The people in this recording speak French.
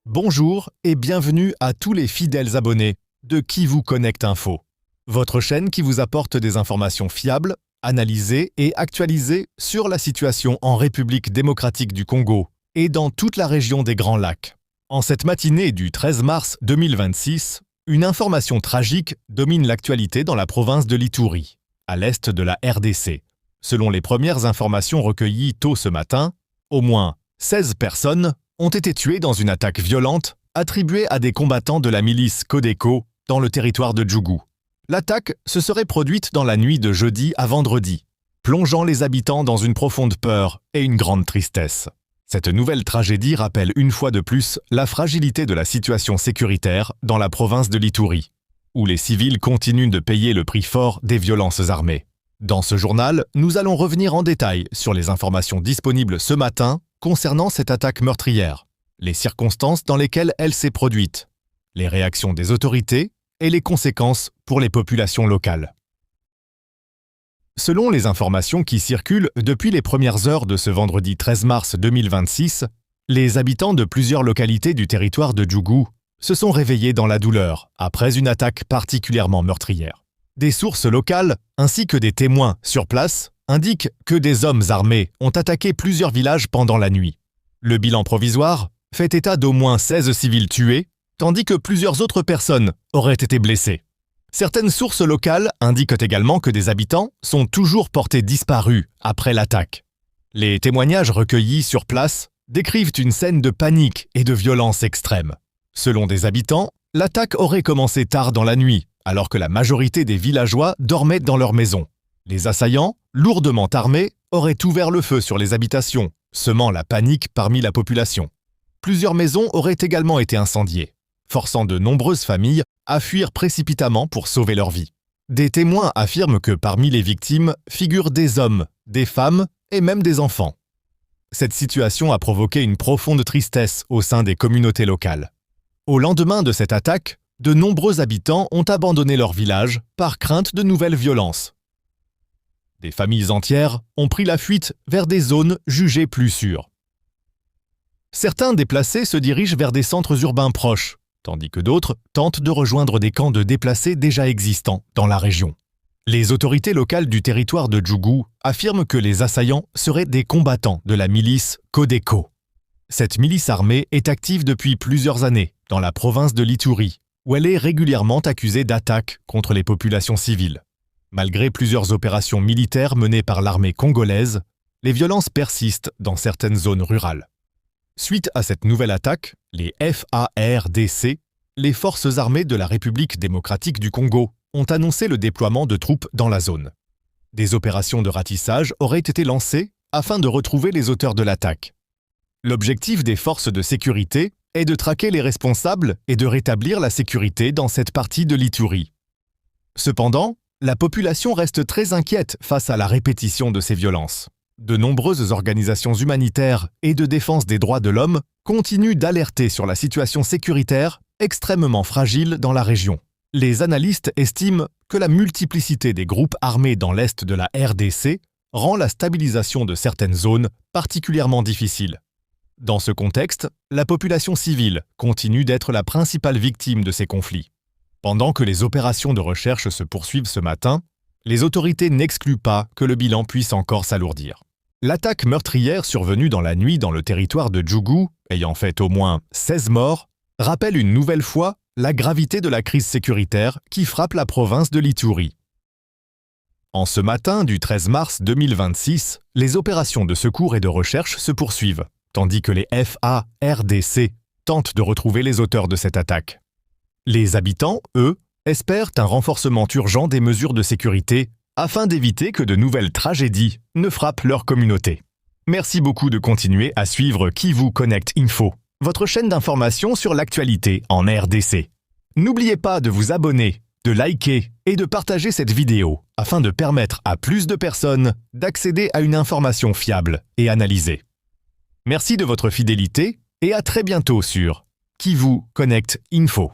Bonjour et bienvenue à tous les fidèles abonnés de Qui vous connecte Info, votre chaîne qui vous apporte des informations fiables, analysées et actualisées sur la situation en République démocratique du Congo et dans toute la région des Grands Lacs. En cette matinée du 13 mars 2026, une information tragique domine l'actualité dans la province de l'Ituri, à l'est de la RDC. Selon les premières informations recueillies tôt ce matin, au moins 16 personnes ont été tuées dans une attaque violente attribuée à des combattants de la milice Codeco dans le territoire de Djougou. L'attaque se serait produite dans la nuit de jeudi à vendredi, plongeant les habitants dans une profonde peur et une grande tristesse. Cette nouvelle tragédie rappelle une fois de plus la fragilité de la situation sécuritaire dans la province de l'Ituri, où les civils continuent de payer le prix fort des violences armées. Dans ce journal, nous allons revenir en détail sur les informations disponibles ce matin concernant cette attaque meurtrière, les circonstances dans lesquelles elle s'est produite, les réactions des autorités et les conséquences pour les populations locales. Selon les informations qui circulent depuis les premières heures de ce vendredi 13 mars 2026, les habitants de plusieurs localités du territoire de Djougou se sont réveillés dans la douleur après une attaque particulièrement meurtrière. Des sources locales ainsi que des témoins sur place indiquent que des hommes armés ont attaqué plusieurs villages pendant la nuit. Le bilan provisoire fait état d'au moins 16 civils tués, tandis que plusieurs autres personnes auraient été blessées. Certaines sources locales indiquent également que des habitants sont toujours portés disparus après l'attaque. Les témoignages recueillis sur place décrivent une scène de panique et de violence extrême. Selon des habitants, l'attaque aurait commencé tard dans la nuit, alors que la majorité des villageois dormaient dans leurs maisons. Les assaillants, lourdement armés, auraient ouvert le feu sur les habitations, semant la panique parmi la population. Plusieurs maisons auraient également été incendiées, forçant de nombreuses familles à fuir précipitamment pour sauver leur vie. Des témoins affirment que parmi les victimes figurent des hommes, des femmes et même des enfants. Cette situation a provoqué une profonde tristesse au sein des communautés locales. Au lendemain de cette attaque, de nombreux habitants ont abandonné leur village par crainte de nouvelles violences. Des familles entières ont pris la fuite vers des zones jugées plus sûres. Certains déplacés se dirigent vers des centres urbains proches, tandis que d'autres tentent de rejoindre des camps de déplacés déjà existants dans la région. Les autorités locales du territoire de Djougou affirment que les assaillants seraient des combattants de la milice Codeco. Cette milice armée est active depuis plusieurs années dans la province de l'Ituri, où elle est régulièrement accusée d'attaques contre les populations civiles. Malgré plusieurs opérations militaires menées par l'armée congolaise, les violences persistent dans certaines zones rurales. Suite à cette nouvelle attaque, les FARDC, les forces armées de la République démocratique du Congo, ont annoncé le déploiement de troupes dans la zone. Des opérations de ratissage auraient été lancées afin de retrouver les auteurs de l'attaque. L'objectif des forces de sécurité est de traquer les responsables et de rétablir la sécurité dans cette partie de l'Ituri. Cependant, la population reste très inquiète face à la répétition de ces violences. De nombreuses organisations humanitaires et de défense des droits de l'homme continuent d'alerter sur la situation sécuritaire extrêmement fragile dans la région. Les analystes estiment que la multiplicité des groupes armés dans l'est de la RDC rend la stabilisation de certaines zones particulièrement difficile. Dans ce contexte, la population civile continue d'être la principale victime de ces conflits. Pendant que les opérations de recherche se poursuivent ce matin, les autorités n'excluent pas que le bilan puisse encore s'alourdir. L'attaque meurtrière survenue dans la nuit dans le territoire de Djougou, ayant fait au moins 16 morts, rappelle une nouvelle fois la gravité de la crise sécuritaire qui frappe la province de l'Ituri. En ce matin du 13 mars 2026, les opérations de secours et de recherche se poursuivent, tandis que les FARDC tentent de retrouver les auteurs de cette attaque. Les habitants, eux, espèrent un renforcement urgent des mesures de sécurité afin d'éviter que de nouvelles tragédies ne frappent leur communauté. Merci beaucoup de continuer à suivre Qui vous connecte Info, votre chaîne d'information sur l'actualité en RDC. N'oubliez pas de vous abonner, de liker et de partager cette vidéo afin de permettre à plus de personnes d'accéder à une information fiable et analysée. Merci de votre fidélité et à très bientôt sur Qui vous connecte Info.